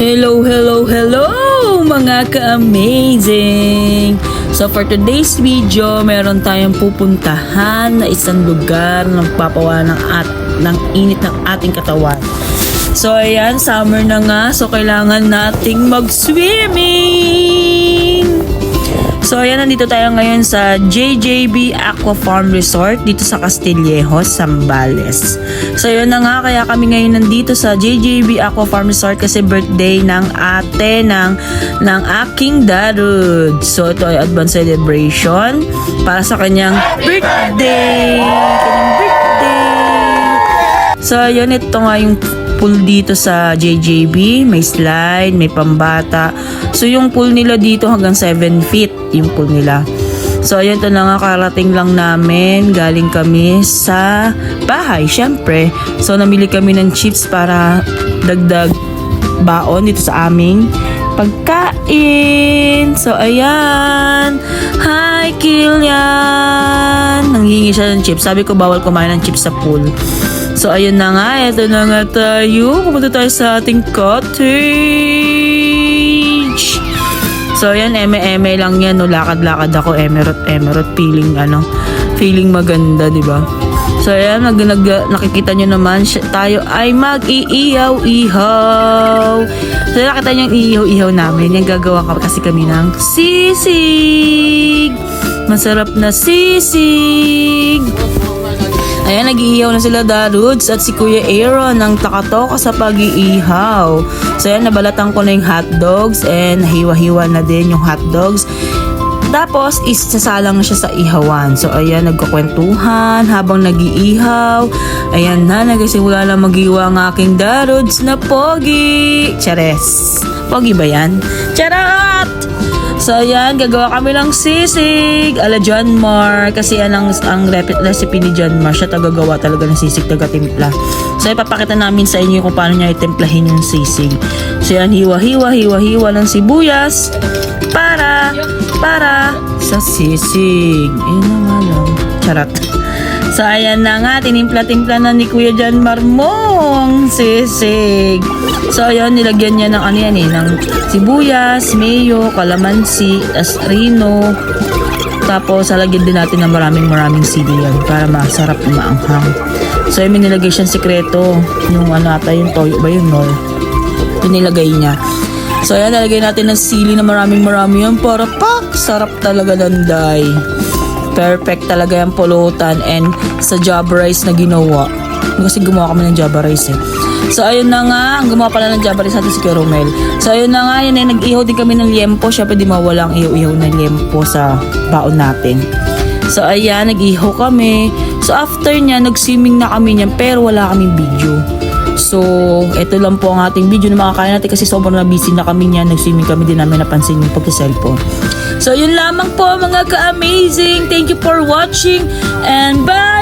Hello, hello, hello mga ka-amazing! So for today's video, meron tayong pupuntahan na isang lugar na nagpapawa ng init ng ating katawan. So ayan, summer na nga, so kailangan nating mag-swimming! So ayan, nandito tayo ngayon sa JJB Aqua Farm Resort dito sa Castillejos, Zambales. So yun na nga, kaya kami ngayon nandito sa JJB Aqua Farm Resort kasi birthday ng ate ng aking darud. So ito ay advance celebration para sa kanyang birthday. So yun, ito nga yung pool dito sa JJB, may slide, may pambata. So yung pool nila dito hanggang 7 feet yung pool nila. So ayun, ito na nga, karating lang namin, galing kami sa bahay syempre. So namili kami ng chips para dagdag baon dito sa aming pagkain. So ayan, hi Kilian, nanghingi siya ng chips. Sabi ko bawal kumain ng chips sa pool. So ayun na nga, eto na nga tayo. Pumunta tayo sa ating cottage. So ayan, eme-eme lang yan, no? Lakad-lakad ako, emerald, feeling maganda, di ba? So ayan, nakikita nyo naman, tayo ay mag-iihaw-ihaw. So nakita nyo yung iihaw-ihaw namin, yan gagawa kasi kami ng sisig. Masarap na sisig. Ayan, nag-iihaw na sila Darudes at si Kuya Aaron ng takatoka sa pag-iihaw. So ayan, nabalatan ko na yung hotdogs and hiwa-hiwa na din yung hotdogs. Tapos, isasalang na siya sa ihawan. So ayan, nagkukwentuhan habang nag-iihaw. Ayan na, nagsimula na mag-iwa ang aking Darudes na pogi. Chares. Pogi ba yan? Charot! So ayan, gagawa kami ng sisig ala John Mar, kasi yan ang recipe ni John Mar. Siya tagagawa talaga ng sisig, taga-timpla. So ipapakita namin sa inyo kung paano niya itemplahin yung sisig. So yan, hiwa-hiwa ng sibuyas para sa sisig. Ayun na nga lang. Charot. So ayan na nga, tinimpla-timpla na ni Kuya John Mar mong sisig. So ayun, nilagyan niya ng ng sibuyas, mayo, kalamansi, asrino. Tapos halagyan din natin ng maraming sili yan para masarap na maanghang. So ayun, may nilagay siyang sikreto. Yung yung toyo ba yun, no? Pinilagay niya. So ayan, nalagay natin ng sili na maraming yan para sarap talaga, danday. Perfect talaga yung pulutan and sa java rice na ginawa. Kasi gumawa kami ng java rice eh. So ayun na nga, ang gumawa pala ng java rice natin si Kuya Romel. So ayun na nga, yun ay nag-ihaw din kami ng liempo. Syempre di mawala ang ihaw na liempo sa baon natin. So ayan, nag-ihaw kami. So after niya, nag-swimming na kami niyan pero wala kaming video. So, ito lang po ang ating video na makakain natin kasi sobrang na busy na kami niyan. Nag-swimming kami, din namin napansin yung pagka-cellphone. So, yun lamang po mga ka-amazing. Thank you for watching and bye!